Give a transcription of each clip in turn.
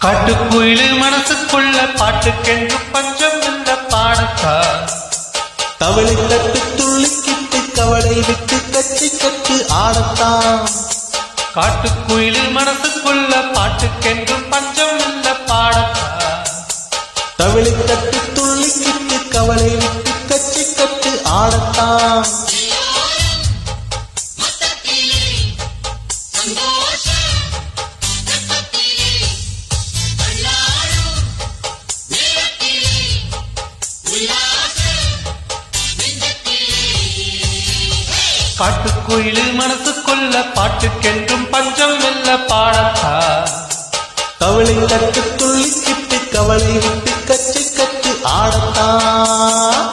காட்டுக்குயிலு மனசுக்குள்ள பாட்டுக்கென்று பஞ்சம் இல்ல பாடத்தா. தவளை தட்டு துள்ளிக்கிட்டு கவலை விட்டு கச்சி கட்டு ஆடத்தான். காட்டுக்குயிலு மனசுக்குள்ள பாட்டுக்கென்று பஞ்சம் இல்ல பாடத்தா. தவளை தட்டு துள்ளிக்கிட்டு கவலை விட்டு கச்சி கட்டு ஆடத்தான். காட்டுக்குயிலு மனசுக்குள்ள பாட்டுக்கென்றும் பஞ்சம் இல்ல பாடத்தா. தவளை தட்டு துள்ளிக்கிட்டு கவலை விட்டு கச்சி கட்டு ஆடத்தான்.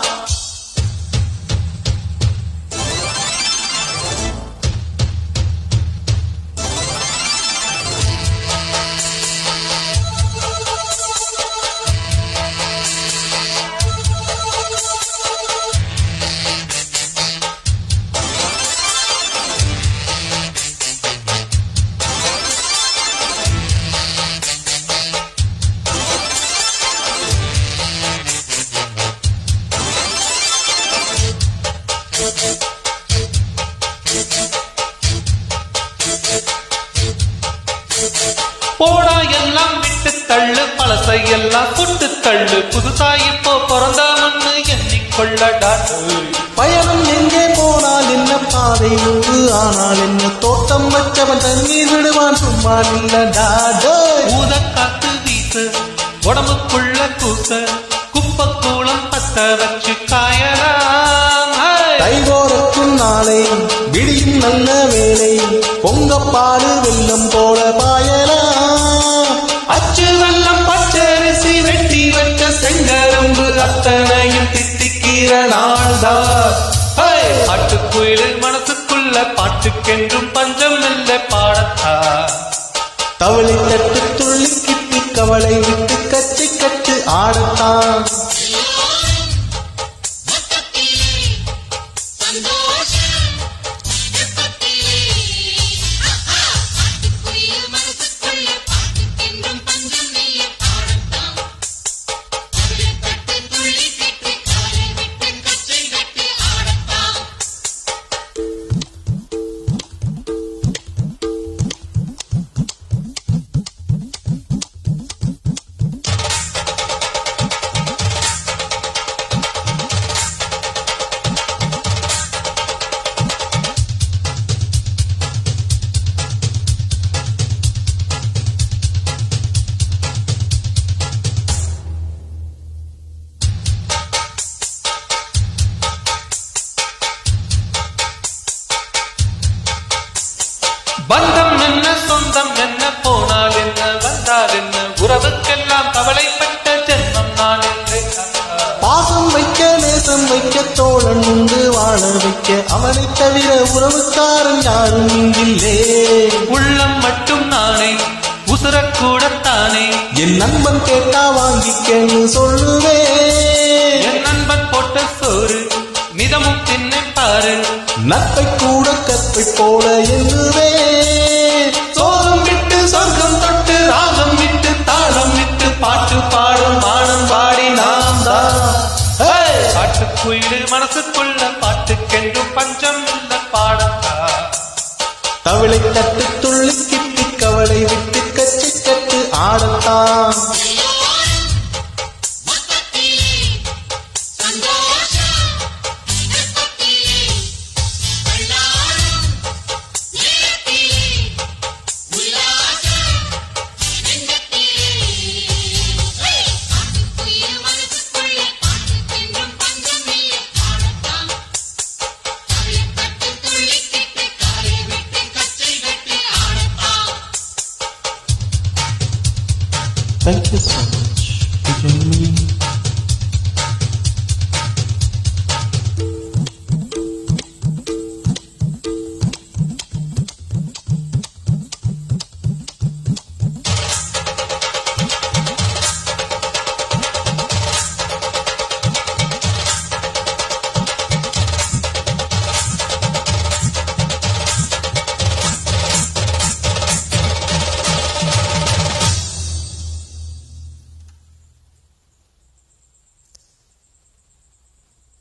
போடா எல்லாம் விட்டு தள்ளு, பழசை எல்லாம் சுட்டு தள்ளு, புதுசா இப்போ பிறந்த மண்ணு எண்ணிக்கொள்ளடா. பயணம் எங்கே போனால் என்ன, பாதை நூறு ஆனால் என்ன, தோட்டம் வச்சவன் தண்ணீர் விடுவான் சும்மா இல்லடா. ஊத காத்து வீச உடம்புக்குள்ள கூச, குப்பக்கூளம் பத்த வச்சு காயலாம். கைகோரக்கும் நாளை விடியும் நல்ல வேலை, பொங்கப்பாடு வெள்ளம் போல பாயலாம். அச்சு வெள்ளம் பச்சரிசி வெட்டி வச்ச செங்கரும்பு அத்தனையும் தித்திக்கிற நாள்தான். காட்டுக்குயிலு மனசுக்குள்ள பாட்டுக்கென்றும் பஞ்சம் இல்ல பாடத்தா. தவளை தட்டு துள்ளிக்கிட்டு கவலை விட்டு கச்சி கட்டு ஆடத்தான். பந்தம் என்ன சொந்தம் என்ன, போனால் என்ன வந்தால் என்ன, உறவுக்கெல்லாம் கவலைப்பட்ட ஜென்மம் நான் என்று. பாசம் வைக்க நேசம் வைக்க தோழன் உண்டு வாழ வைக்க, அவனை தவிர உறவுக்காரன் யாரும் இங்கில்லே. உள்ளம் மட்டும் நானே உசுரக்கூடத்தானே, என் நண்பன் கேட்டா வாங்கிக்கன்னு சொல்லுவேன். என் நண்பன் போட்ட சோறு மிதமும் தின்னை பாரு, நட்பை கூட கற்பை போல எண்ணுவேன். சோகம் விட்டு சொர்க்கம் தொட்டு, ராகம் விட்டு தாளம் விட்டு, பாட்டு பாடும் மானம் பாடி நாம் தான். காட்டுக்குயிலு மனசுக்குள்ள பாட்டுக்கென்றும் பஞ்சம் இல்ல பாடத்தா. தவளை தட்டு துள்ளிக்கிட்டு கவலை விட்டு கச்சி கட்டு ஆடத்தான். Thank you so much for joining me.